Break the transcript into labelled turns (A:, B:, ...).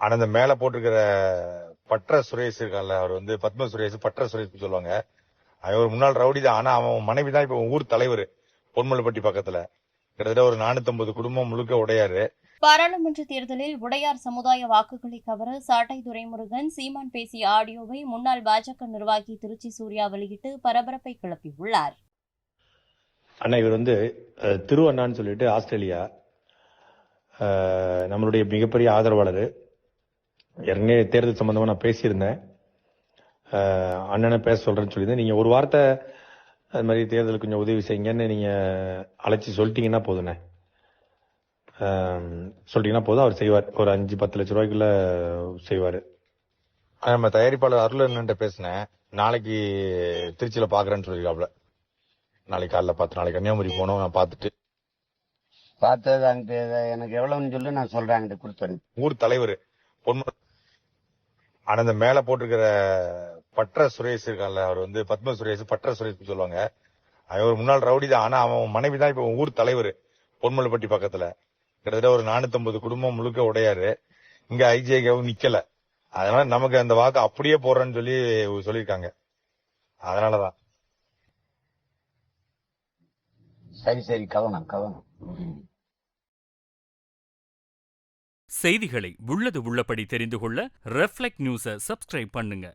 A: ஆனா இந்த மேல போட்டிருக்கிற பட்ற சுரேஷ் இருக்கான்ல, அவர் வந்து பத்ம சுரேஷ், பட்ற சுரேஷ் சொல்லுவாங்க. அவன் ஒரு முன்னாள் ரவுடி தான். ஆனா அவன் மனைவி தான் இப்ப ஊர் தலைவர். பொன்மலைப்பட்டி பக்கத்துல கிட்டத்தட்ட ஒரு 450 குடும்பம் முழுக்க உடையாரு.
B: பாராளுமன்ற தேர்தலில் உடையார் சமுதாய வாக்குகளை கவர சாட்டை துரைமுருகன் சீமான் பேசிய ஆடியோவை முன்னாள் பாஜக நிர்வாகி திருச்சி சூர்யா வெளியிட்டு பரபரப்பை கிளப்பியுள்ளார்.
C: அண்ணா இவர் வந்து திரு அண்ணான்னு சொல்லிட்டு ஆஸ்திரேலியா நம்மளுடைய மிகப்பெரிய ஆதரவாளர். ஏற்கனவே தேர்தல் சம்பந்தமா நான் பேசியிருந்தேன். அண்ணனை பேச சொல்றேன்னு சொல்லியிருந்தேன். நீங்க ஒரு வார்த்தை அது மாதிரி தேர்தலுக்கு கொஞ்சம் உதவி செய்யுங்கன்னு நீங்க அழைச்சி சொல்லிட்டீங்கன்னா போதுண்ணே. சொல்லிட்டீங்கன்னா போதும், அவர் செய்வார். ஒரு 5-10 லட்சம் ரூபாய்க்குள்ள செய்வாரு.
A: நம்ம தயாரிப்பாளர் அருளன்ட்ட பேசினேன். நாளைக்கு திருச்சியில பாக்குறேன்னு சொல்லிருக்காப்ல. நாளைக்கு காலைல பார்த்து நாளைக்கு கன்னியாகுமரி போனோம். நான் பார்த்துட்டு
D: எனக்கு எவ்வளவுன்னு சொல்லி நான் சொல்றேன் கொடுத்துறேன்.
A: ஊர் தலைவர் ஆனா இந்த மேல போட்டிருக்கிற பட்ற சுரேஷ் இருக்கான்ல, அவர் வந்து பத்ம சுரேஷ், பட்ற சுரேஷ் சொல்லுவாங்க. அவன் ஒரு முன்னாள் ரவுடி தான். ஆனா அவன் மனைவி தான் இப்ப ஊர் தலைவர். பொன்மலைப்பட்டி பக்கத்துல கிட்டத்தட்ட ஒரு 450 குடும்பம் முழுக்க உடையாரு. இங்க ஐஜேகவும் நிக்கல. அதனால நமக்கு அந்த வாக்கு அப்படியே போடுறேன்னு சொல்லி சொல்லியிருக்காங்க. அதனாலதான்.
D: சரி கவனம்.
E: செய்திகளை உள்ளது உள்ளபடி தெரிந்து கொள்ள ரெஃப்ளெக்ட் நியூஸை சப்ஸ்கிரைப் பண்ணுங்க.